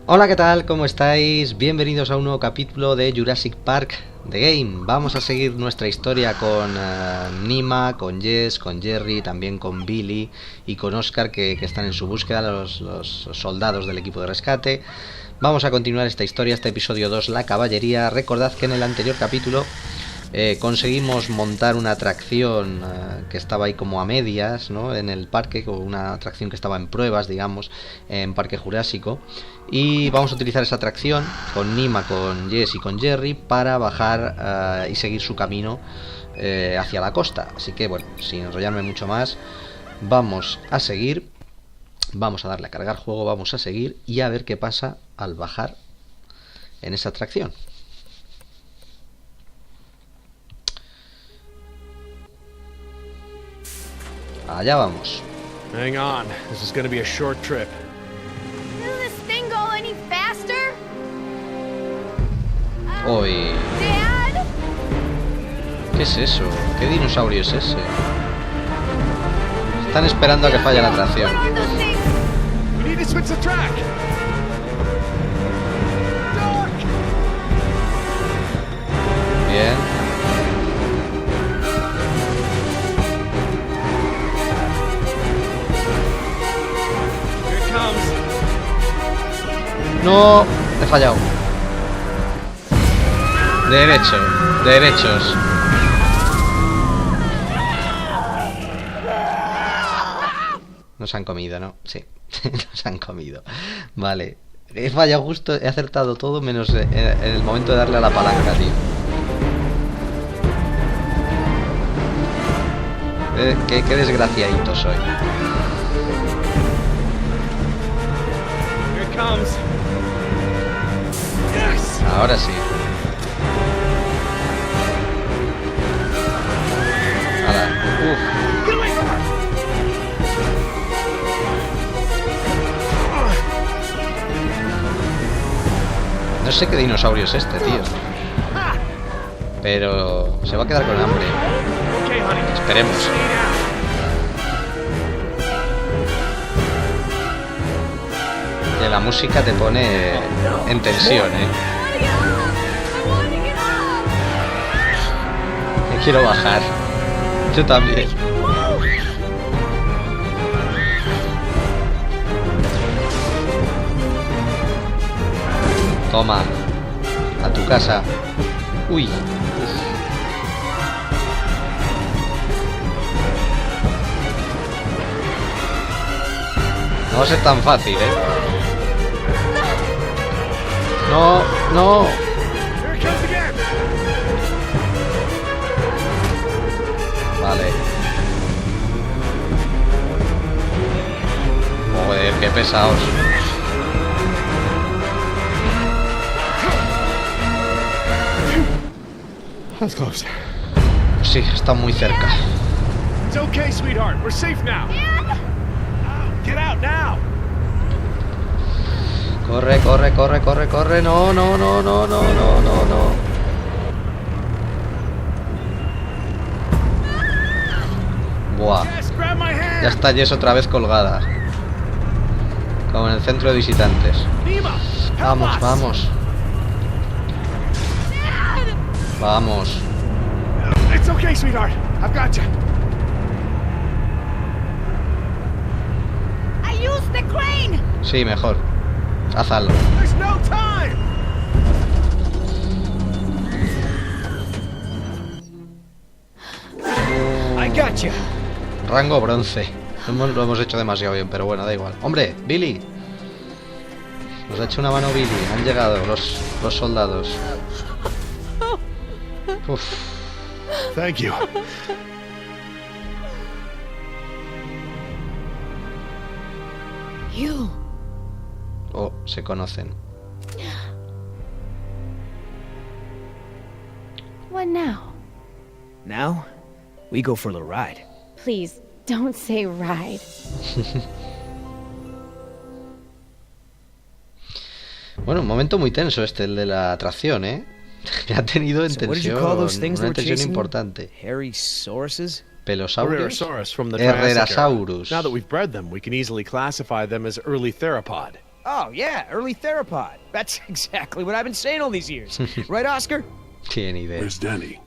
Hola, ¿qué tal? ¿Cómo estáis? Bienvenidos a un nuevo capítulo de Jurassic Park The Game. Vamos a seguir nuestra historia con Nima, con Jess, con Gerry, también con Billy y con Oscar que están en su búsqueda, los soldados del equipo de rescate. Vamos a continuar esta historia, este episodio 2, la caballería. Recordad que en el anterior capítulo conseguimos montar una atracción que estaba ahí como a medias, ¿no? En el parque, una atracción que estaba en pruebas, digamos, en Parque Jurásico. Y vamos a utilizar esa atracción con Nima, con Jess y con Gerry para bajar y seguir su camino hacia la costa. Así que bueno, sin enrollarme mucho más, vamos a seguir. Vamos a darle a cargar juego, vamos a seguir y a ver qué pasa al bajar en esa atracción. Allá vamos. Hang on, this is going to be a short trip. Does this thing go any faster? Uy. Dad? ¿Qué es eso? ¿Qué dinosaurio es ese? Están esperando a que falle la atracción. What are those things? We need to switch the track. Doc! Bien. Here it comes. No, he fallado. Derechos. Nos han comido, ¿no? Sí, nos han comido. Vale. He fallado justo, he acertado todo menos en el momento de darle a la palanca, tío. Qué desgraciadito soy. Here it comes. Yes! Ahora sí. Ahora, Get away from her! no sé qué dinosaurio es este, tío. Pero se va a quedar con hambre. Okay, honey. Esperemos. Stay down. Que la música te pone en tensión, I want to get off! Me quiero bajar. Yo también. Toma. A tu casa. Uy. No va a ser tan fácil, No. Here it comes again. Vale. Joder, qué pesados. That's close. Sí, está muy cerca. It's okay, sweetheart. We're safe now. Dad? Get out now. Corre. No. Buah. Yes, grab my hand. Ya está Jess otra vez colgada. Como en el centro de visitantes. Nima, help us. Vamos. It's okay, sweetheart. I've got you. I used the crane! Sí, mejor. Hazlo. There's no time. I got you. Rango bronce. Lo hemos hecho demasiado bien, pero bueno, da igual. ¡Hombre! ¡Billy! Nos ha hecho una mano Billy. Han llegado los soldados. Uf. Thank you. You. Oh, se conocen. What now? Now, we go for a little ride. Please, don't say ride. Bueno, un momento muy tenso este, el de la atracción, ¿eh? Que ha tenido en So what did you tensión, call those things that una were tensión chasing you? importante. Hairy sauruses? Pelosaurios. Herrerasaurus from the Jurassic era. Herrerasaurus. Now that we've bred them, we can easily classify them as early theropod. Oh, yeah, early theropod. That's exactly what I've been saying all these years. Right, Oscar? Tiene idea. Where's Danny?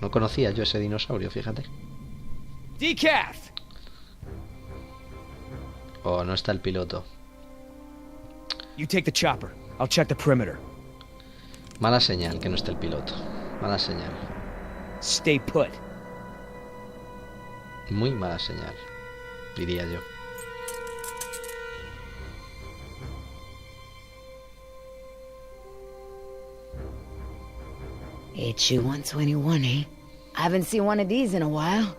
No conocía yo ese dinosaurio, fíjate. Decaf! Oh, no está el piloto. You take the chopper. I'll check the perimeter. Mala señal que no esté el piloto. Mala señal. Stay put. Muy mala señal, diría yo. HU 121, eh? I haven't seen one of these in a while.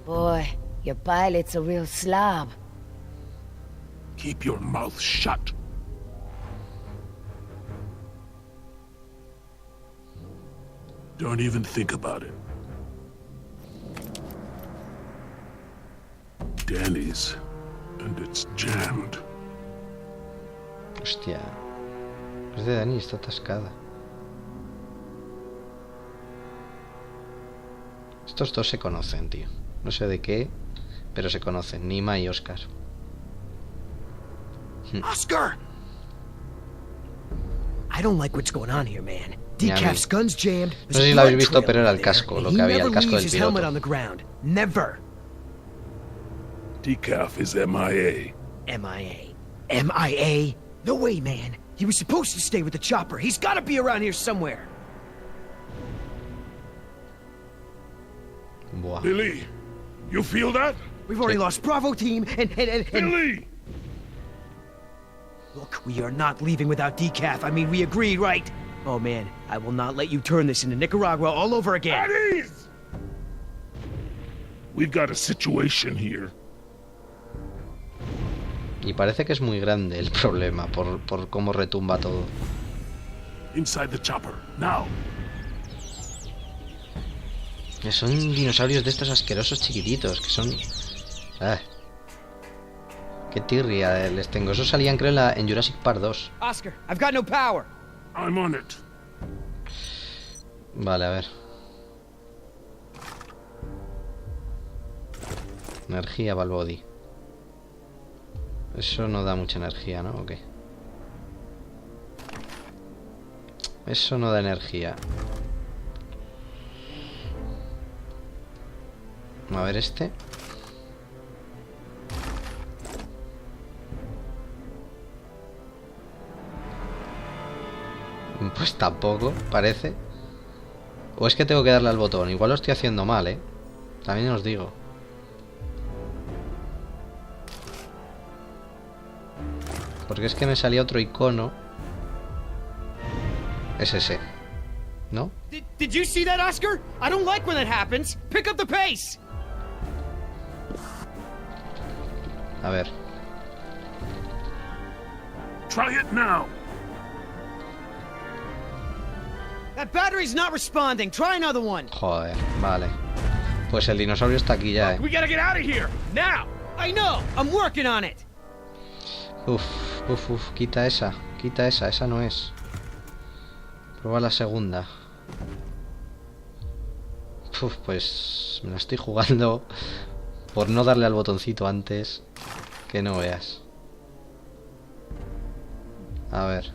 Boy, your pilot's a real slob. Keep your mouth shut. Don't even think about it. Danny's, and it's jammed. Hostia. Es de Dani, está atascada. Estos dos se conocen, tío. No sé de qué, pero se conocen. Nima y Oscar. Oscar! I don't like what's going on here, man. Ya, Decaf's gun's jammed. No sé si lo habéis visto, pero era el casco, lo que había, el casco del piloto. On the ground. Never. Decaf is MIA. MIA. MIA? No way, man. He was supposed to stay with the chopper. He's got to be around here somewhere. Buah. Billy, you feel that? We've already lost Bravo team and... Billy! Look, we are not leaving without Decaf. I mean, we agreed, right? Oh, man, I will not let you turn this into Nicaragua all over again. At ease! We've got a situation here. Y parece que es muy grande el problema por cómo retumba todo. Inside the chopper, now. Son dinosaurios de estos asquerosos chiquititos, que son... Ah. Qué tirria les tengo. Esos salían, creo, en Jurassic Park 2. Oscar, I've got no power. I'm on it. Vale, a ver. Energía para el body. Eso no da mucha energía, ¿no? ¿O qué? Eso no da energía. A ver este. Pues tampoco, parece. O es que tengo que darle al botón. Igual lo estoy haciendo mal, ¿eh? También os digo. Porque es que me salía otro icono. Es ese, ¿no? Did you see that, Oscar? I don't like when that happens. Pick up the pace. A ver. Try it now. That battery's not responding. Try another one. Joder, vale. Pues el dinosaurio está aquí ya, We gotta get out of here, now! I know. I'm working on it. Uf, quita esa, esa no es. Prueba la segunda. Uf, pues me la estoy jugando por no darle al botoncito antes. Que no veas. A ver.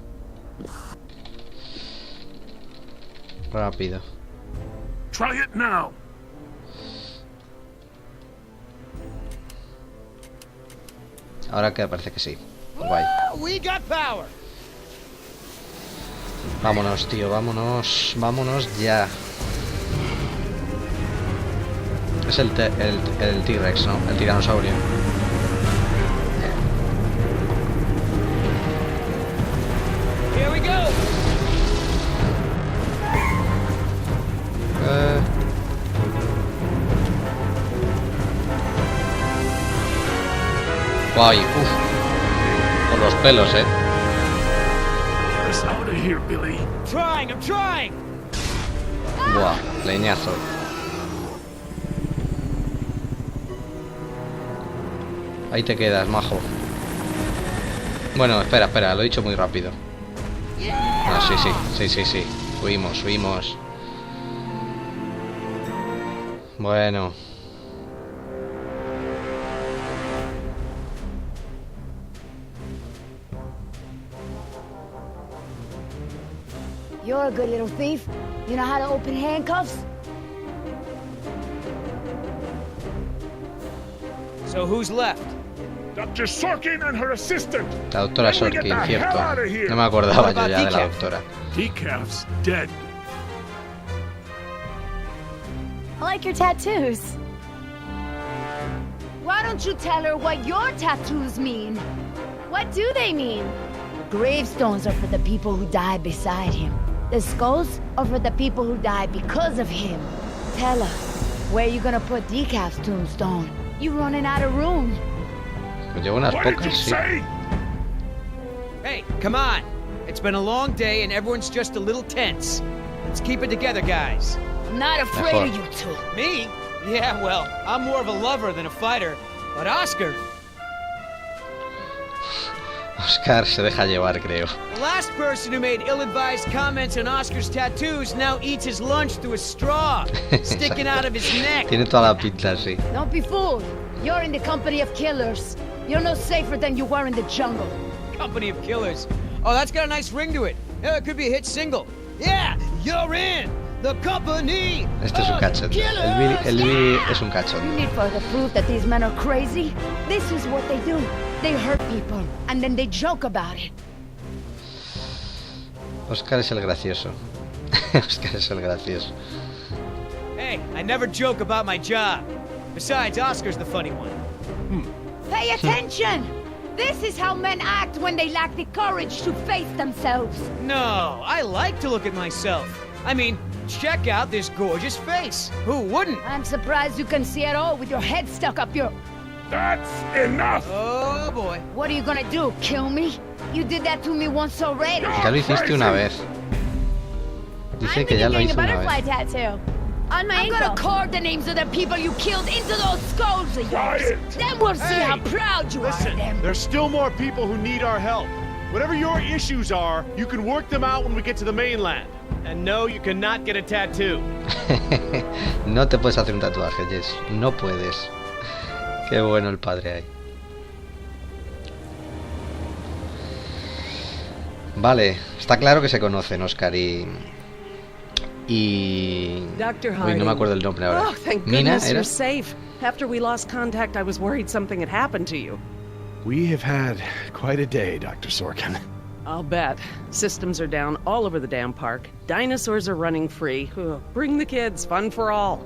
Rápido. Try it now. Ahora que parece que sí. Guay. We got power. Vámonos, tío, vámonos. Vámonos ya. Es el T-Rex, ¿no? El tiranosaurio. Here we go. Guay, Con los pelos, Get us out of here, Billy. I'm trying. Buah, leñazo. Ahí te quedas, majo. Bueno, espera, lo he dicho muy rápido. Ah, sí. Huimos. Bueno. You're a good little thief. You know how to open handcuffs? So who's left? Dr. Sorkin and her assistant. La doctora Then we get Sorkin, the hell cierto. out of here. No me acordaba What yo about ya de la Decaf? doctora. Decaf's dead. I like your tattoos. Why don't you tell her what your tattoos mean? What do they mean? Gravestones are for the people who died beside him. The skulls are for the people who died because of him. Tell her, where you gonna put Decaf's tombstone? You running out of room. Pues llevo unas What did you pocas, sí. say? Hey, come on. It's been a long day and everyone's just a little tense. Let's keep it together, guys. I'm not afraid of you two. Me? Yeah, well, I'm more of a lover than a fighter. But Oscar, Oscar se deja llevar, creo. the last person who made ill-advised comments on Oscar's tattoos now eats his lunch through a straw, sticking out of his neck. Tiene toda la pinta, sí. Don't be fooled. You're in the company of killers. You're no safer than you were in the jungle. Company of killers. Oh, that's got a nice ring to it. Yeah, it could be a hit single. Yeah, you're in the company Este es un of cachondo. killers. El Billy es un You cachondo. need further proof that these men are crazy? This is what they do. They hurt people, and then they joke about it. Oscar es el gracioso. Oscar es el gracioso. Hey, I never joke about my job. Besides, Oscar's the funny one. Pay attention! This is how men act when they lack the courage to face themselves. No, I like to look at myself. I mean, check out this gorgeous face. Who wouldn't? I'm surprised you can see at all with your head stuck up your... That's enough. Oh boy. What are you gonna do, kill me? You did that to me once already. Ya lo hiciste una vez. Dice I'm que ya lo getting a hizo una butterfly vez. tattoo. On my I'm ankle. gonna carve the names of the people you killed into those skulls of yours. Quiet. Then we'll see how Hey, proud you are of Listen, them. there's still more people who need our help. Whatever your issues are, you can work them out when we get to the mainland. And no, you cannot get a tattoo. No te puedes hacer un tatuaje, Jess. No puedes. Qué bueno el padre ahí. Vale, está claro que se conocen Oscar y... Dr. Uy, no me acuerdo el nombre ahora. Oh, thank ¿Nina goodness era? you're safe. After we lost contact, I was worried something had happened to you. We have had quite a day, Dr. Sorkin. I'll bet. Systems are down all over the damn park. Dinosaurs are running free. Ugh, bring the kids, fun for all.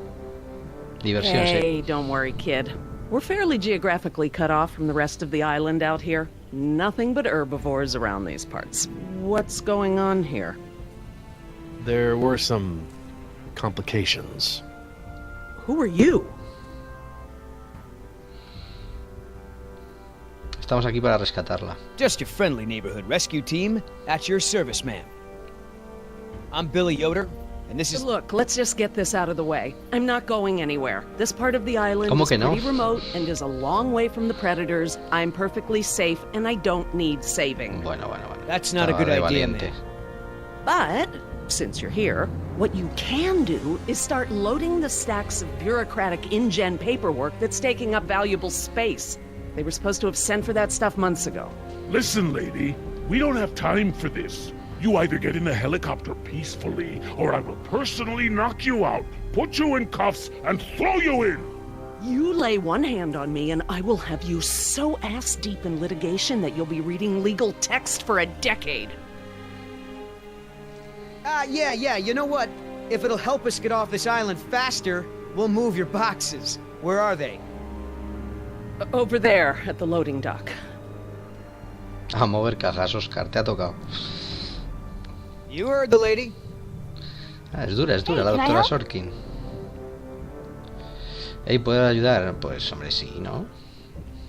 Diversión, sí. Hey, don't worry, kid. We're fairly geographically cut off from the rest of the island out here. Nothing but herbivores around these parts. What's going on here? There were some complications. Who are you? Estamos aquí para rescatarla. Just your friendly neighborhood rescue team. At your service, ma'am. I'm Billy Yoder, and this is... Look, let's just get this out of the way. I'm not going anywhere. This part of the island ¿Cómo is que no? pretty remote and is a long way from the predators. I'm perfectly safe, and I don't need saving. Bueno. That's not a Estaba good de idea, valiente. But, since you're here, what you can do is start loading the stacks of bureaucratic InGen paperwork that's taking up valuable space. They were supposed to have sent for that stuff months ago. Listen, lady, we don't have time for this. You either get in the helicopter peacefully, or I will personally knock you out, put you in cuffs, and throw you in. You lay one hand on me and I will have you so ass-deep in litigation that you'll be reading legal text for a decade. Yeah, you know what? If it'll help us get off this island faster, we'll move your boxes. Where are they? Over there, at the loading dock. A mover cajas, Oscar, te ha tocado. You heard the lady. Ah, es dura Hey, la can I doctora help? Sorkin. Ey, ¿puedo ayudar? Pues hombre, sí, ¿no?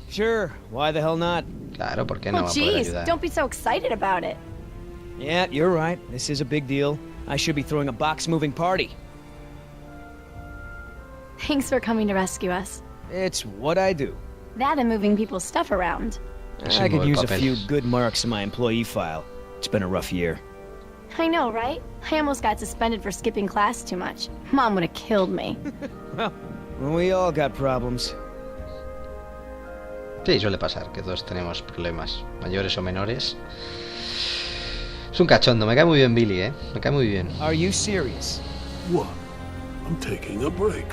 Sure, why the hell not? Claro, ¿por qué no Oh, va a poder jeez, ayudar? don't be so excited about it. Yeah, you're right. This is a big deal. I should be throwing a box-moving party. Thanks for coming to rescue us. It's what I do. That and moving people's stuff around. Es I un could mover use a papeles. few good marks in my employee file. It's been a rough year. I know, right? I almost got suspended for skipping class too much. Mom would have killed me. Well, Well, we all got problems. Sí, suele pasar, que todos tenemos problemas, mayores o menores. Es un cachondo, me cae muy bien Billy, ¿eh? Me cae muy bien. Are you serious? What? I'm taking a break.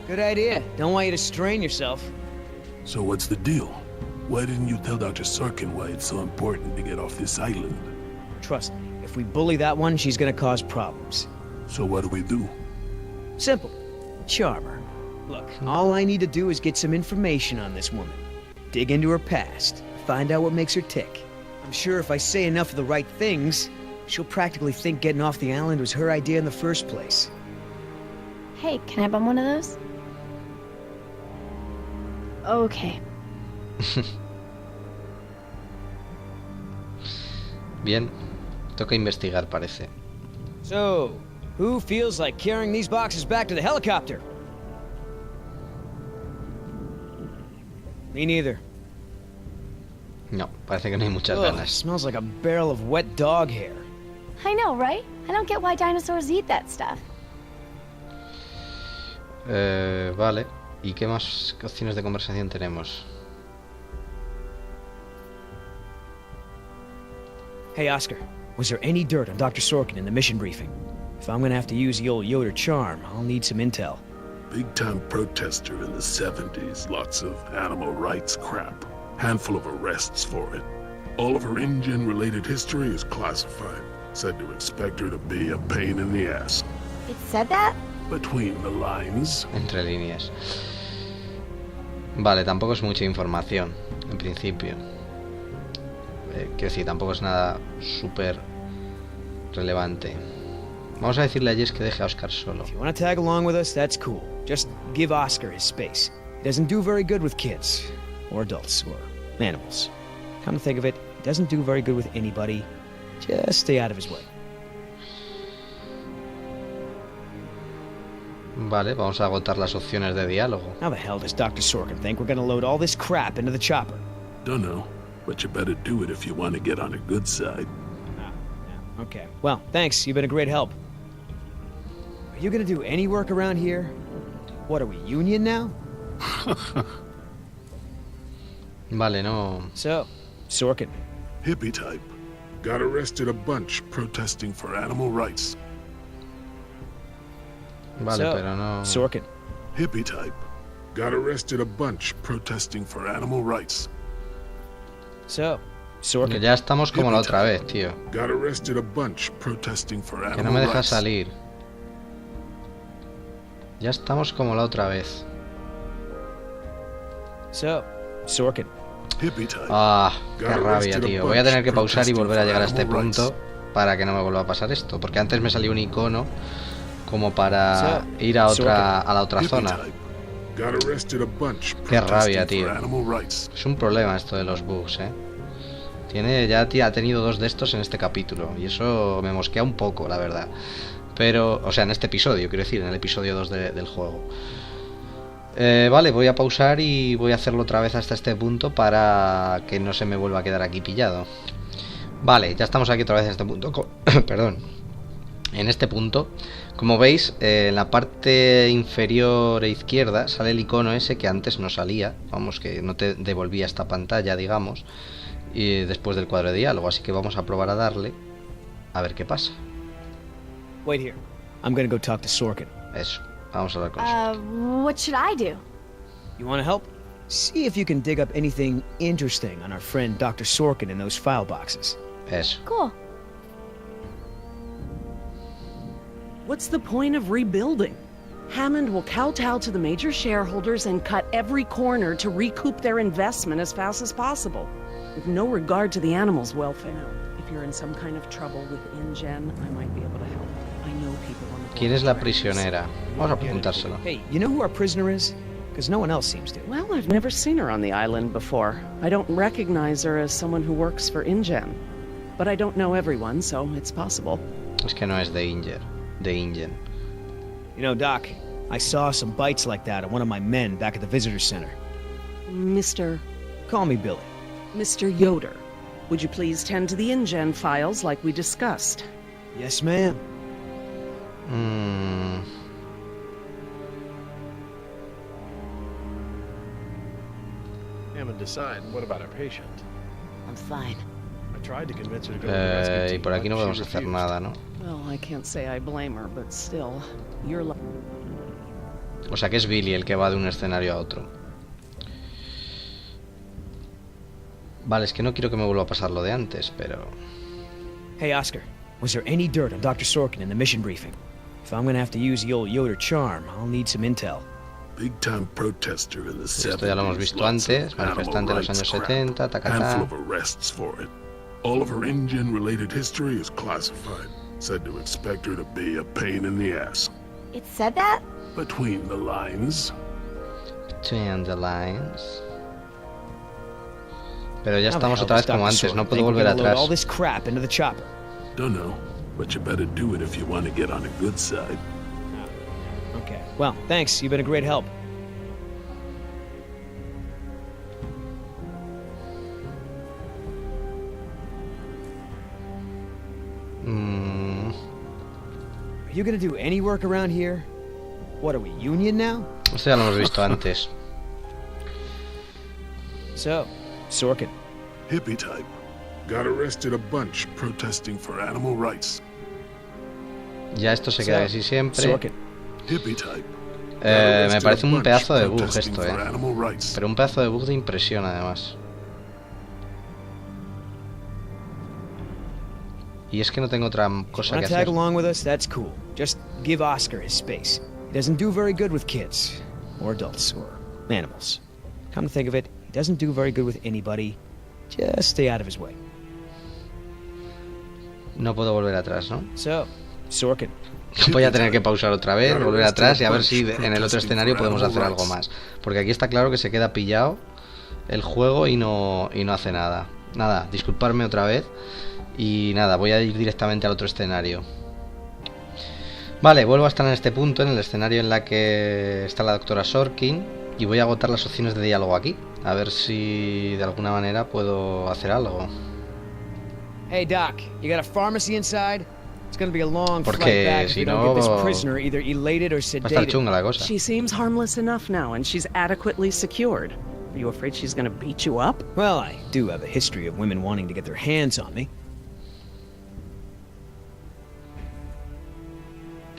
Good idea. Don't want you to strain yourself. So what's the deal? Why didn't you tell Dr. Sorkin why it's so important to get off this island? Trust me, if we bully that one, she's gonna cause problems. So what do we do? Simple. Charm her. Look, all I need to do is get some information on this woman. Dig into her past. Find out what makes her tick. I'm sure if I say enough of the right things, she'll practically think getting off the island was her idea in the first place. Hey, can I bum one of those? Okay. Bien, toca investigar, parece. So, who feels like carrying these boxes back to the helicopter? Me neither. No, parece que no hay muchas Ugh, ganas. smells like a barrel of wet dog hair. I know, right? I don't get why dinosaurs eat that stuff. Vale. ¿Y qué más opciones de conversación tenemos? Hey, Oscar, was there any dirt on Dr. Sorkin in the mission briefing? If I'm gonna have to use the old Yoder charm, I'll need some intel. Big-time protester in the 70s. Lots of animal rights crap. Handful of arrests for it. All of her InGen-related history is classified. Said to expect her to be a pain in the ass. It said that? Between the lines. Entre líneas. Vale, tampoco es mucha información, en principio. Quiero decir, tampoco es nada súper relevante. Vamos a decirle a Jess que deje a Oscar solo. If you want to tag along with us, that's cool. Just give Oscar his space. He doesn't do very good with kids, or adults, or animals. Come to think of it, he doesn't do very good with anybody. Just stay out of his way. Vale, vamos a agotar las opciones de diálogo. How the hell does Dr. Sorkin think we're gonna load all this crap into the chopper? Dunno, but you better do it if you want to get on a good side. Okay. Well, thanks. You've been a great help. Are you gonna do any work around here? What, are we union now? Vale, no... So, Sorkin. Hippie type. Got arrested a bunch protesting for animal rights. Vale, So, pero no... Sorkin. Hippie type. Got arrested a bunch protesting for animal rights. So, Sorkin. Ya estamos como la otra vez, tío. Got arrested a bunch protesting for animal Que no me deja rights. salir. Ya estamos como la otra vez. So, Sorkin. Hippie type. Ah, qué rabia, tío. Voy a tener que pausar y volver a llegar a este punto para que no me vuelva a pasar esto. Porque antes me salió un icono como para ir a la otra zona. Qué rabia, tío. Es un problema esto de los bugs, ya ha tenido 2 de estos en este capítulo. Y eso me mosquea un poco, la verdad. Pero, o sea, en este episodio, quiero decir, en el episodio 2 del juego. Vale, voy a pausar y voy a hacerlo otra vez hasta este punto para que no se me vuelva a quedar aquí pillado. Vale, ya estamos aquí otra vez en este punto. Perdón. En este punto, como veis, en la parte inferior izquierda sale el icono ese que antes no salía. Vamos, que no te devolvía esta pantalla, digamos, y después del cuadro de diálogo. Así que vamos a probar a darle a ver qué pasa. Wait here. I'm gonna go talk to Sorkin. Eso, vamos a hablar con Sorkin. What should I do? You wanna help? See if you can dig up anything interesting on our friend Dr. Sorkin in those file boxes. Eso. Cool. What's the point of rebuilding? Hammond will kowtow to the major shareholders and cut every corner to recoup their investment as fast as possible, with no regard to the animals' welfare. If you're in some kind of trouble with InGen, I might be able to help. I know people on the board. ¿Quién es la prisionera? Vamos a preguntárselo. Hey, you know who our prisoner is? Because no one else seems to. Well, I've never seen her on the island before. I don't recognize her as someone who works for InGen. But I don't know everyone, so it's possible. Es que no es de InGen. You know, Doc, I saw some bites like that on one of my men back at the visitor center. Mr. Call me Billy. Mr. Yoder, would you please tend to the InGen files like we discussed? Yes, ma'am. Hammond decide. What about our patient? I'm fine. I tried to convince her to go to the rescue Y team, por aquí no but she podemos hacer refused. nada, ¿no? Well, I can't say I blame her, but still, you're O sea que es Billy el que va de un escenario a otro. Vale, es que no quiero que me vuelva a pasar lo de antes, pero... Hey, Oscar, was there any dirt on Dr. Sorkin in the mission briefing? If I'm gonna have to use the old Yoder charm, I'll need some intel. Big time protester in the 70s. Esto ya lo hemos visto antes, manifestante de los años 70, tacatá. Handful of arrests for it. All of her InGen-related history is classified. Said to expect her to be a pain in the ass. It said that? Between the lines. Between the lines. Pero ya How the estamos hell otra vez does como Dr. antes, no Sorkin puedo think we're volver gonna load all atrás. this crap into the chopper? Dunno, but you better do it if you want to get on the good side. Okay. Well, thanks. You've been a great help. Are you gonna do any work around here? What are we, union now? Esto ya lo hemos visto antes. So, Sorkin. Hippie type. Got arrested a bunch protesting for animal rights. Ya esto se queda así siempre. Sorkin. Hippie type. Me parece un pedazo de bug esto, Pero un pedazo de bug de impresión, además. Y es que no tengo otra cosa Wanna que tag hacer. along with us? That's cool. Just give Oscar his space. He doesn't do very good with kids, or adults, or animals. Come to think of it, he doesn't do very good with anybody. Just stay out of his way. No puedo volver atrás, ¿no? So, Sorkin. Voy a tener que pausar otra vez, volver atrás y a ver si en el otro escenario podemos hacer algo más. Porque aquí está claro que se queda pillado el juego y no hace nada. Nada, disculparme otra vez. Y nada, voy a ir directamente al otro escenario. Vale, vuelvo a estar en este punto, en el escenario en la que está la doctora Sorkin. Y voy a agotar las opciones de diálogo aquí. A ver si de alguna manera puedo hacer algo. Hey Doc, you got a pharmacy inside? It's gonna be a long Porque flight back if si you don't get no, this prisoner either elated or va a estar sedated. chunga la cosa. She seems harmless enough now, and she's adequately secured. Are you afraid she's gonna beat you up? Well, I do have a history of women wanting to get their hands on me.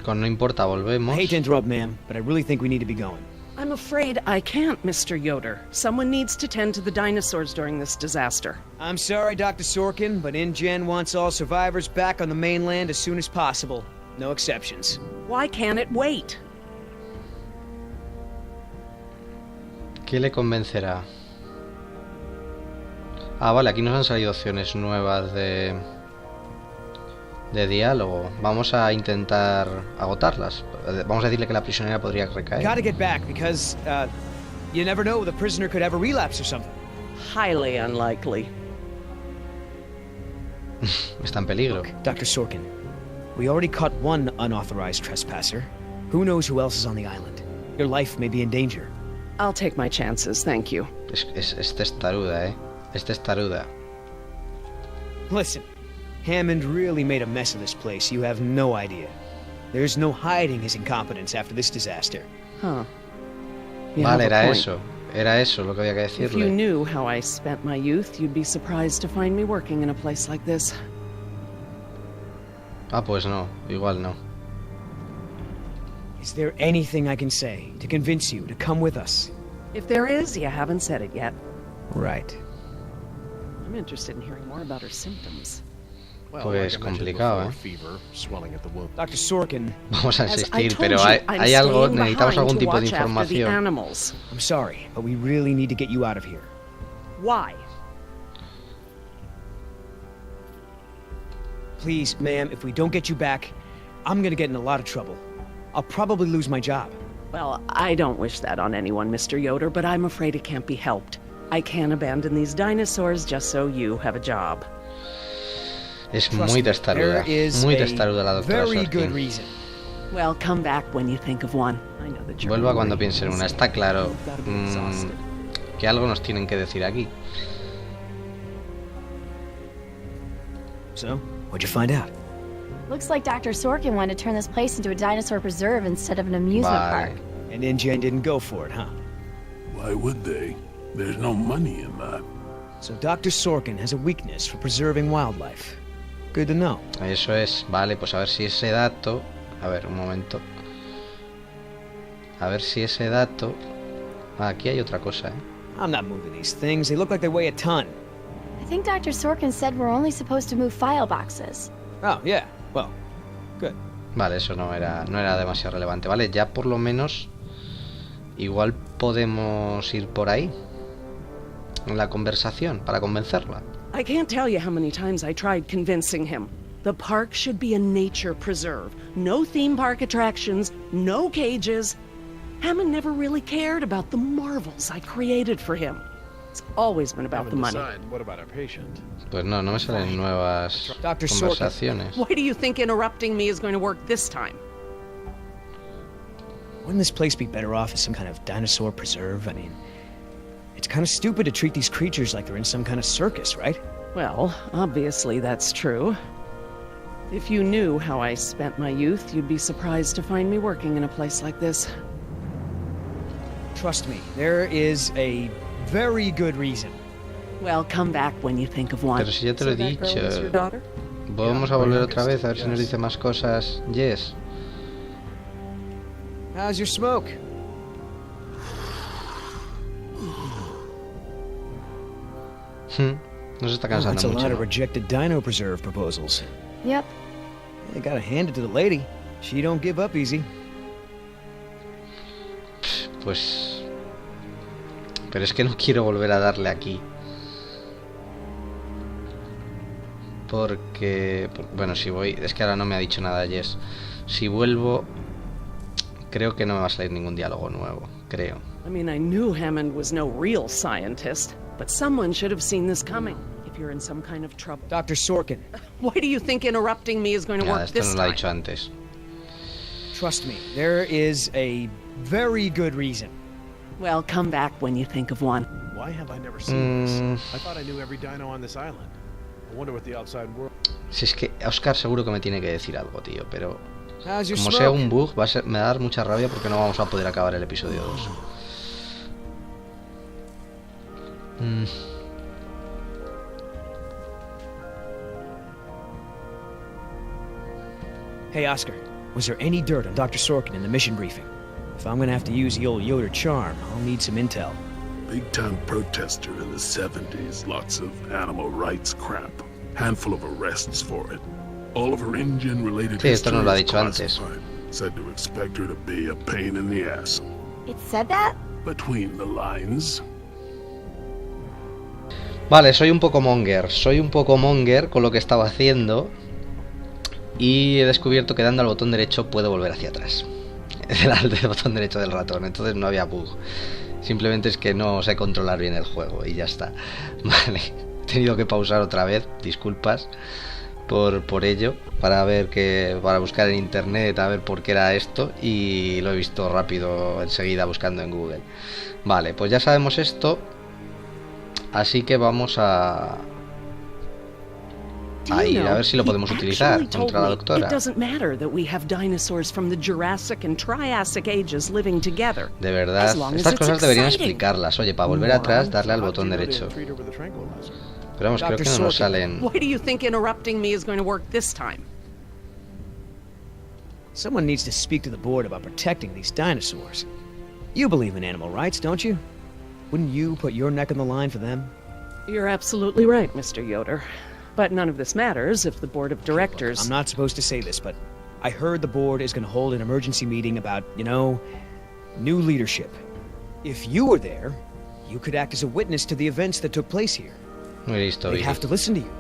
Con no importa, volvemos. I hate to interrupt, ma'am, but I really think we need to be going. I'm afraid I can't, Mr. Yoder. Someone needs to tend to the dinosaurs during this disaster. I'm sorry, Dr. Sorkin, but InGen wants all survivors back on the mainland as soon as possible. No exceptions. Why can't it wait? ¿Qué le convencerá? Ah, vale, aquí nos han salido opciones nuevas de diálogo. Vamos a intentar agotarlas. Vamos a decirle que la prisionera podría recaer. Gotta get back because, you never know, the prisoner could have a relapse or something. Highly unlikely. Está en peligro. Dr. Sorkin, we already caught one unauthorized trespasser. Who knows who else is on the island? Your life may be in danger. I'll take my chances, thank you. Es testaruda, Es testaruda. Listen, Hammond really made a mess of this place. You have no idea. There's no hiding his incompetence after this disaster. Huh. You have Vale, a era point. eso. Era eso lo que había que If you decirle. knew how I spent my youth, you'd be surprised to find me working in a place like this. Ah, pues no. Igual no. Is there anything I can say to convince you to come with us? If there is, you haven't said it yet. Right. I'm interested in hearing more about her symptoms. Well, Pues like I mentioned complicado, before, fever, swelling at the womb. Dr. Sorkin, Vamos a As I insistir, told pero you, I'm hay algo, staying necesitamos behind algún to tipo de watch after the información. animals. I'm sorry, but we really need to get you out of here. Why? Please, ma'am, if we don't get you back, I'm gonna get in a lot of trouble. I'll probably lose my job. Well, I don't wish that on anyone, Mr. Yoder, but I'm afraid it can't be helped. I can't abandon these dinosaurs just so you have a job. Es Trust muy me, testaruda. there is Muy a testaruda la doctora very good Sorkin. reason. Well, come back when you think of one. I know that you're Vuelva cuando hungry. piense en una. Está claro You've got to be exhausted. que algo nos tienen que decir aquí. So, what'd you find out? Looks like Dr. Sorkin wanted to turn this place into a dinosaur preserve instead of an amusement Vale. park. And InGen didn't go for it, huh? Why would they? There's no money in that. So Dr. Sorkin has a weakness for preserving wildlife. Good to know. Eso es, vale, pues a ver si ese dato... A ver, un momento. A ver si ese dato... Ah, aquí hay otra cosa, ¿eh? I'm not moving these things. They look like they weigh a ton. I think Dr. Sorkin said we're only supposed to move file boxes. Oh, yeah. Well, good. Vale, eso no era demasiado relevante. Vale, ya por lo menos... Igual podemos ir por ahí. En la conversación, para convencerla. I can't tell you how many times I tried convincing him. The park should be a nature preserve. No theme park attractions, no cages. Hammond never really cared about the marvels I created for him. It's always been about the money. What about our patient? Pues no me salen nuevas Dr. conversaciones. Why do you think interrupting me is going to work this time? Wouldn't this place be better off as some kind of dinosaur preserve? I mean, it's kind of stupid to treat these creatures like they're in some kind of circus, right? Well, obviously that's true. If you knew how I spent my youth, you'd be surprised to find me working in a place like this. Trust me, there is a very good reason. Well, come back when you think of one. Pero si ya te lo he So that girl is dicho. your daughter? Vamos a volver otra vez a ver si nos dice más cosas. Jess. How's your smoke? No se está That's cansando a lot mucho, of ¿no? rejected dino preserve proposals. Yep. You gotta hand it to the lady. She don't give up easy. Pues... Pero es que no quiero volver a darle aquí. Porque... Bueno, si voy... Es que ahora no me ha dicho nada Jess. Si vuelvo... Creo que no me va a salir ningún diálogo nuevo. Creo. I mean, I knew Hammond was no real scientist, but someone should have seen this coming. If you're in some kind of trouble. Dr. Sorkin, Why do you think interrupting me is going to Nada, work esto this nos lo ha time? dicho antes. trust me, there is a very good reason. Well, come back when you think of one. Why have I never seen this? I thought I knew every dino on this island. I wonder what the outside world... Si es que Oscar seguro que me tiene que decir algo, tío, pero... How's your Como smoke? sea un bug, me va a dar mucha rabia porque no vamos a poder acabar el episodio 2. Hey, Oscar, was there any dirt on Dr. Sorkin in the mission briefing? If I'm gonna have to use the old Yoder charm, I'll need some intel. Big-time protester in the 70s. Lots of animal rights crap. Handful of arrests for it. All of her InGen-related Sí, esto history nos lo ha is dicho antes. classified. Said to expect her to be a pain in the ass. It said that? Between the lines. Vale, soy un poco monger con lo que estaba haciendo. Y he descubierto que dando al botón derecho puedo volver hacia atrás. Del botón derecho del ratón, entonces no había bug. Simplemente es que no sé controlar bien el juego y ya está. Vale, he tenido que pausar otra vez, disculpas por ello, para buscar en internet a ver por qué era esto, y lo he visto rápido enseguida buscando en Google. Vale, pues ya sabemos esto, así que vamos a ir a ver si lo podemos utilizar contra la doctora. It doesn't matter that we have dinosaurs from the Jurassic and Triassic ages living together. De verdad, As long as estas it's cosas deberían exciting. explicarlas. Oye, para volver atrás, darle al botón derecho. Pero vamos, creo que no nos salen. Why do you think interrupting me is going to work this time? Someone needs to speak to the board about protecting these dinosaurs. You believe in animal rights, don't you? Wouldn't you put your neck on the line for them? You're absolutely right, Mr. Yoder. But none of this matters if the board of directors... I'm not supposed to say this, but I heard the board is going to hold an emergency meeting about, new leadership. If you were there, you could act as a witness to the events that took place here. Muy listo, They Billy. have to listen to you.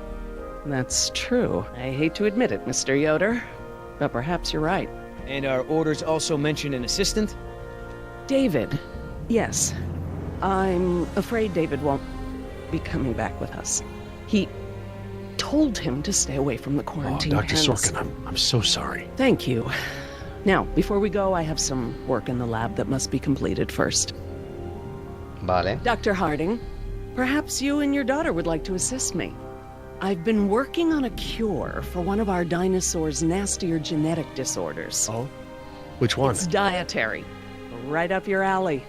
That's true. I hate to admit it, Mr. Yoder. But perhaps you're right. And our orders also mention an assistant? David. Yes. I'm afraid David won't be coming back with us. He told him to stay away from the quarantine Dr. pens. Sorkin, I'm so sorry. Thank you. Now, before we go, I have some work in the lab that must be completed first. Vale. Dr. Harding, perhaps you and your daughter would like to assist me. I've been working on a cure for one of our dinosaurs' nastier genetic disorders. Oh? Which one? It's dietary. Right up your alley.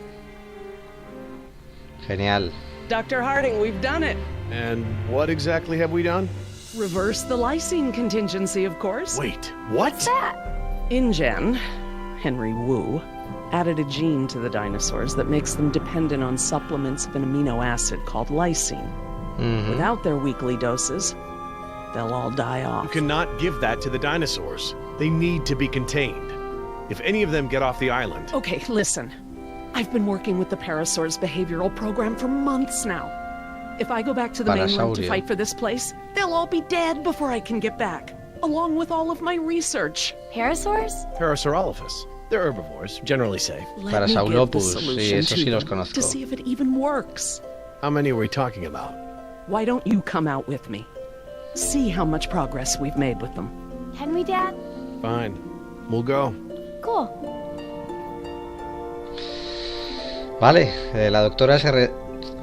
Genial. Dr. Harding, we've done it. And what exactly have we done? Reverse the lysine contingency, of course. Wait, what? What's that? InGen, Henry Wu, added a gene to the dinosaurs that makes them dependent on supplements of an amino acid called lysine. Without their weekly doses, they'll all die off. You cannot give that to the dinosaurs. They need to be contained. If any of them get off the island... Okay, listen. I've been working with the Parasaur's behavioral program for months now. If I go back to the mainland to Parasaurio. fight for this place, they'll all be dead before I can get back, along with all of my research. Parasaurs? Parasaurolophus. They're herbivores, generally safe. Let me give the Parasaurolopus, sí, solution eso to sí los them conozco. to see if it even works. How many are we talking about? Why don't you come out with me? See how much progress we've made with them. Can we, Dad? Fine. We'll go. Cool. Vale, la doctora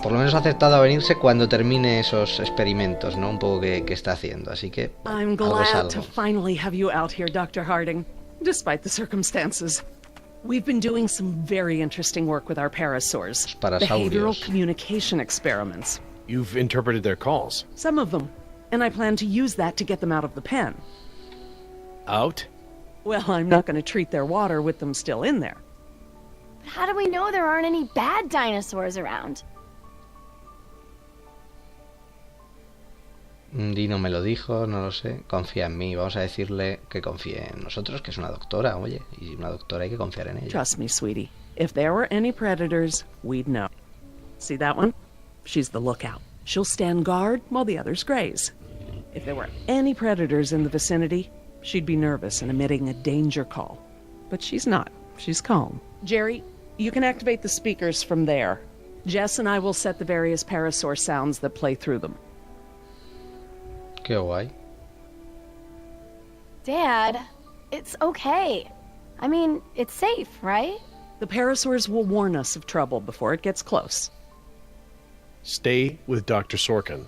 por lo menos ha aceptado a venirse cuando termine esos experimentos, ¿no? Un poco que está haciendo, así que I'm algo es glad to algo. finally have you out here, Dr. Harding, despite the circumstances. We've been doing some very interesting work with our parasaurs. Parasaurios. Behavioral communication experiments. You've interpreted their calls. Some of them. And I plan to use that to get them out of the pen. Out? Well, I'm not going to treat their water with them still in there. But how do we know there aren't any bad dinosaurs around? Dino me lo dijo, no lo sé. Confía en mí, vamos a decirle que confíe en nosotros, que es una doctora, oye. Y una doctora hay que confiar en ella. Trust me, sweetie. If there were any predators, we'd know. See that one? She's the lookout. She'll stand guard while the others graze. If there were any predators in the vicinity, she'd be nervous and emitting a danger call. But she's not. She's calm. Jerry, you can activate the speakers from there. Jess and I will set the various parasaur sounds that play through them. Qué guay. Dad, it's okay. I mean, it's safe, right? The parasaurs will warn us of trouble before it gets close. Stay with Dr. Sorkin.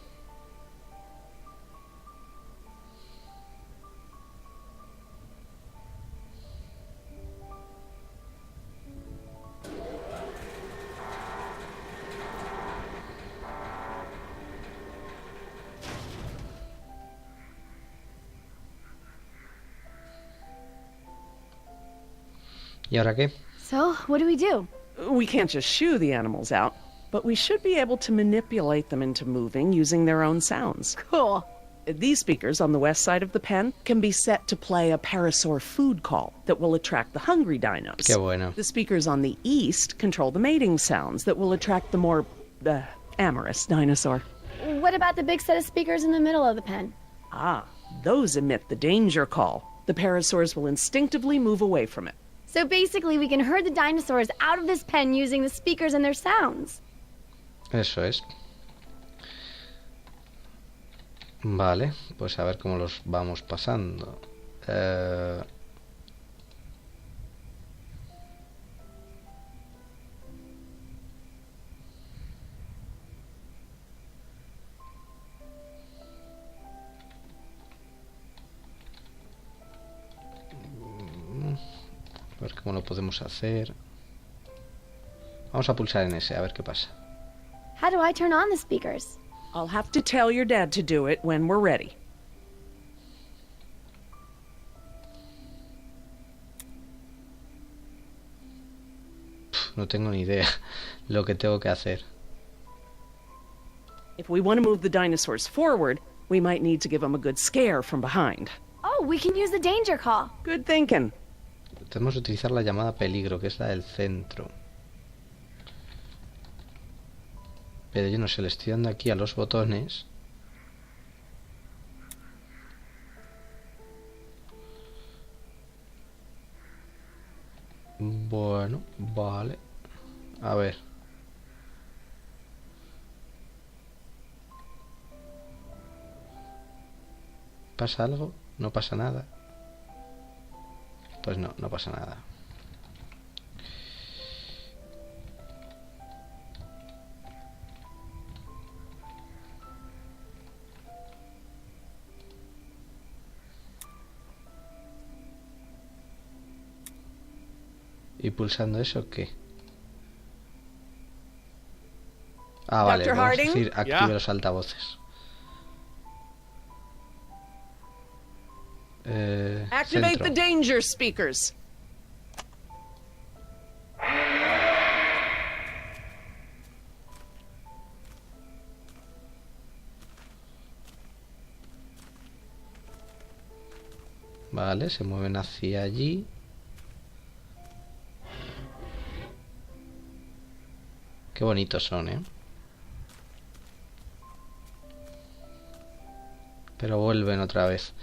¿Y ahora qué? So, what do we do? We can't just shoo the animals out, but we should be able to manipulate them into moving using their own sounds. Cool. These speakers on the west side of the pen can be set to play a parasaur food call that will attract the hungry dinos. Qué bueno. The speakers on the east control the mating sounds that will attract the more amorous dinosaur. What about the big set of speakers in the middle of the pen? Ah, those emit the danger call. The parasaurs will instinctively move away from it. So basically, we can herd the dinosaurs out of this pen using the speakers and their sounds. Eso es. Vale, pues a ver cómo los vamos pasando. A ver cómo lo podemos hacer. Vamos a pulsar en ese, a ver qué pasa. How do I turn on the speakers? I'll have to tell your dad to do it when we're ready. No tengo ni idea lo que tengo que hacer. If we want to move the dinosaurs forward, we might need to give them a good scare from behind. Oh, we can use the danger call. Good thinking. Tenemos que utilizar la llamada peligro, que es la del centro. Pero yo no sé, le estoy dando aquí a los botones. Bueno, vale. A ver. ¿Pasa algo? No pasa nada. Pues no, no pasa nada. ¿Y pulsando eso qué? Ah, vale, Dr. vamos a Harding? decir active Ya. los altavoces. Activate Centro. the danger speakers. Vale, se mueven hacia allí. Qué bonitos son, ¿eh? Pero vuelven otra vez.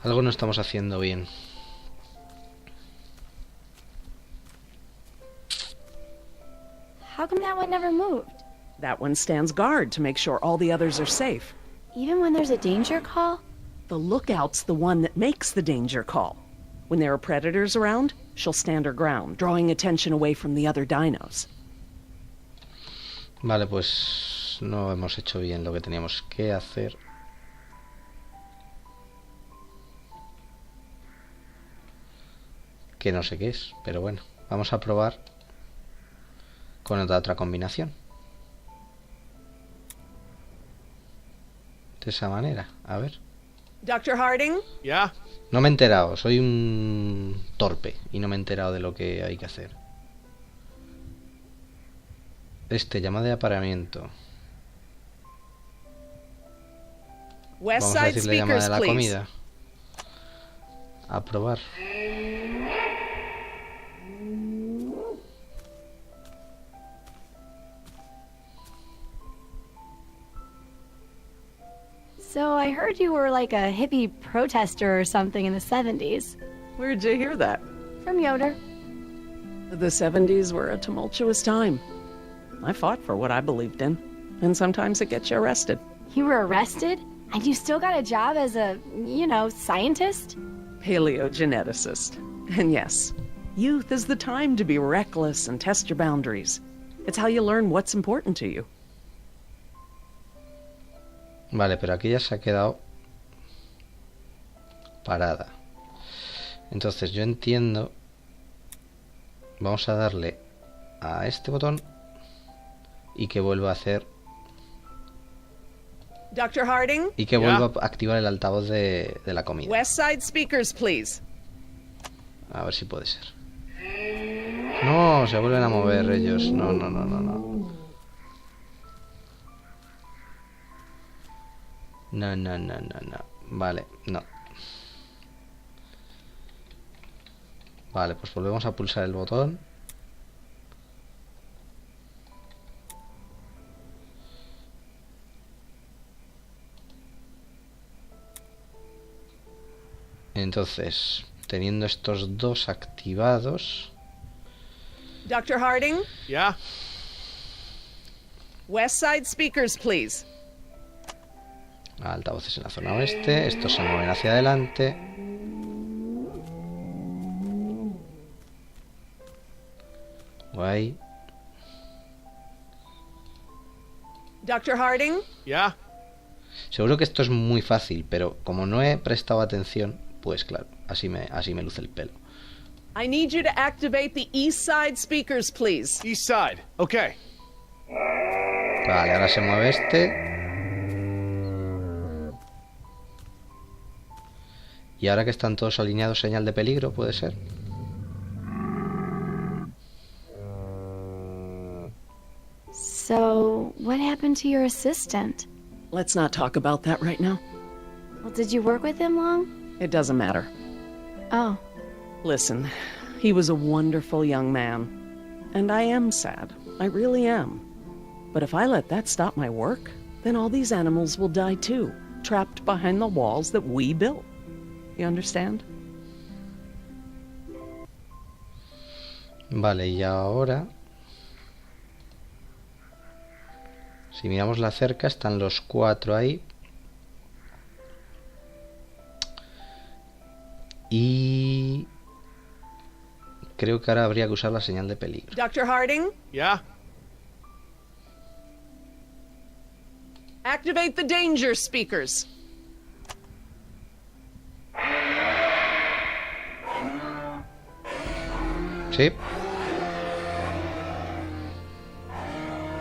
Algo no estamos haciendo bien. How come that one never moved? That one stands guard to make sure all the others are safe. Even when there's a danger call? The lookout's the one that makes the danger call. When there are predators around, she'll stand her ground, drawing attention away from the other dinos. Vale, pues no hemos hecho bien lo que teníamos que hacer. Que no sé qué es, pero bueno, vamos a probar con otra combinación. De esa manera, a ver. Dr. Harding? Yeah? No me he enterado, soy un torpe y no me he enterado de lo que hay que hacer. Llamada de apareamiento. West Vamos a Side decirle llamada speakers, de la please. comida. A probar. So I heard you were like a hippie protester or something in the 70s. Where'd you hear that? From Yoder. The 70s were a tumultuous time. I fought for what I believed in, and sometimes it gets you arrested. You were arrested? And you still got a job as a, scientist? Paleogeneticist. And yes, youth is the time to be reckless and test your boundaries. It's how you learn what's important to you. Vale, pero aquí ya se ha quedado parada. Entonces yo entiendo. Vamos a darle a este botón y que vuelva a hacer. Dr. Harding? Y que Ya. vuelva a activar el altavoz de la comida. West Side speakers, please. A ver si puede ser. No, se vuelven a mover ellos. No. No. Vale, no. Vale, pues volvemos a pulsar el botón. Entonces, teniendo estos dos activados. Dr. Harding? Yeah? West Side speakers, please. Altavoces en la zona oeste. Estos se mueven hacia adelante. Guay. Dr. Harding? Yeah? Seguro que esto es muy fácil, pero como no he prestado atención, pues claro, así me luce el pelo. I need you to activate the East Side speakers, please. East side. Okay. Vale, ahora se mueve este. Y ahora que están todos alineados, señal de peligro, puede ser. So, what happened to your assistant? Let's not talk about that right now. Well, did you work with him long? It doesn't matter. Oh. Listen, he was a wonderful young man. And I am sad. I really am. But if I let that stop my work, then all these animals will die too, trapped behind the walls that we built. You understand? Vale, y ahora... Si miramos la cerca, están los 4 ahí. Y... creo que ahora habría que usar la señal de peligro. Dr. Harding? Yeah? Activate the danger speakers. Sí.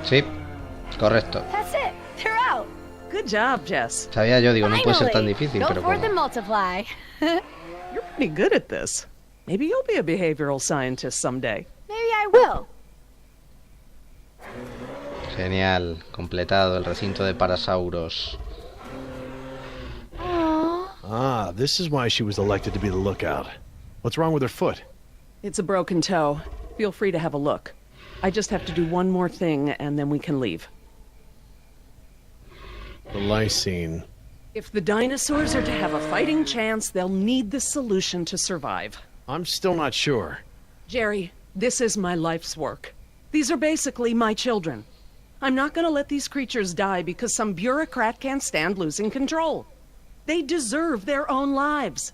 Sí. Correcto. That's it. They're out. Good job, Jess. Sabía yo, digo, no puede ser tan Finally. difícil, Go pero forth and como... multiply. You're pretty good at this. Maybe you'll be a behavioral scientist someday. Maybe I will. Genial, completado el recinto de Parasauros. Ah, this is why she was elected to be the lookout. What's wrong with her foot? It's a broken toe. Feel free to have a look. I just have to do one more thing, and then we can leave. The lysine. If the dinosaurs are to have a fighting chance, they'll need this solution to survive. I'm still not sure. Jerry, this is my life's work. These are basically my children. I'm not gonna let these creatures die because some bureaucrat can't stand losing control. They deserve their own lives.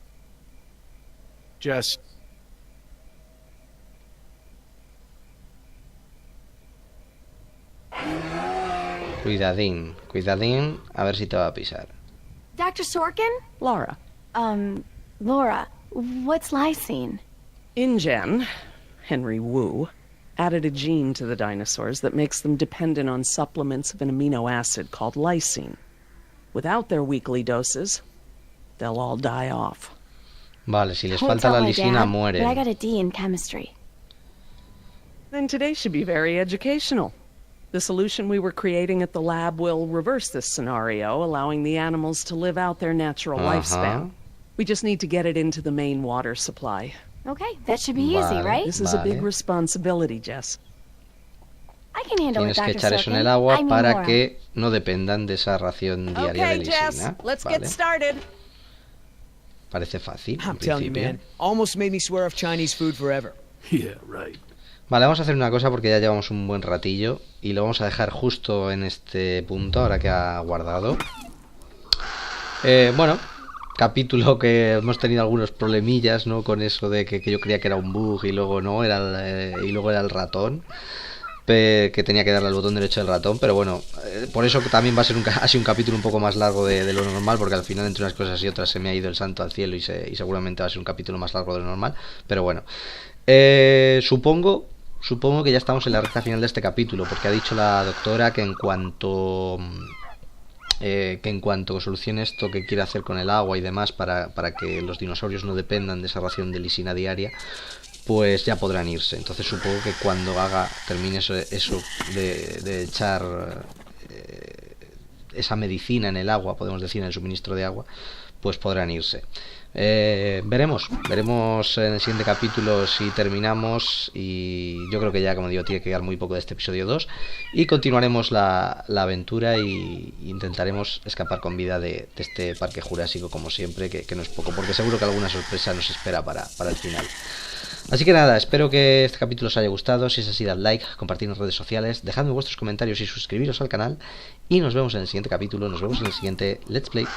Jess, Cuidadín, cuidadín, a ver si te va a pisar. Dr. Sorkin? Laura. Laura, what's lysine? InGen, Henry Wu, added a gene to the dinosaurs that makes them dependent on supplements of an amino acid called lysine. Without their weekly doses, they'll all die off. Vale, si les Won't falta la tell my lisina dad, mueren. But I got a D in chemistry. Then today should be very educational. The solution we were creating at the lab will reverse this scenario, allowing the animals to live out their natural lifespan. We just need to get it into the main water supply. Okay, that should be easy, Vale. right? This is a big Vale. responsibility, Jess. I can handle it, Tienes que Dr. echar eso en Sorkin. el agua I mean para Laura. que no dependan de esa ración diaria de Okay, Jess, lisina. let's Vale. get started. Parece fácil, en I'm telling you, principio. man. Almost made me swear off Chinese food forever. Yeah, right. Vale, vamos a hacer una cosa porque ya llevamos un buen ratillo y lo vamos a dejar justo en este punto, ahora que ha guardado. Bueno, capítulo que hemos tenido algunos problemillas, ¿no? Con eso de que yo creía que era un bug y luego no, y luego era el ratón. Que tenía que darle al botón derecho del ratón, pero bueno, por eso también va a ser así un capítulo un poco más largo de lo normal, porque al final entre unas cosas y otras se me ha ido el santo al cielo y seguramente va a ser un capítulo más largo de lo normal, pero bueno, supongo que ya estamos en la recta final de este capítulo, porque ha dicho la doctora que en cuanto solucione esto que quiere hacer con el agua y demás para que los dinosaurios no dependan de esa ración de lisina diaria, pues ya podrán irse. Entonces supongo que cuando termine eso de echar esa medicina en el agua, podemos decir, en el suministro de agua, pues podrán irse. Veremos en el siguiente capítulo si terminamos, y yo creo que ya, como digo, tiene que quedar muy poco de este episodio 2 y continuaremos la aventura y intentaremos escapar con vida de este parque jurásico, como siempre, que no es poco, porque seguro que alguna sorpresa nos espera para el final. Así que nada, espero que este capítulo os haya gustado. Si es así, dad like, compartid en redes sociales, dejadme vuestros comentarios y suscribiros al canal, y nos vemos en el siguiente capítulo, nos vemos en el siguiente Let's Play.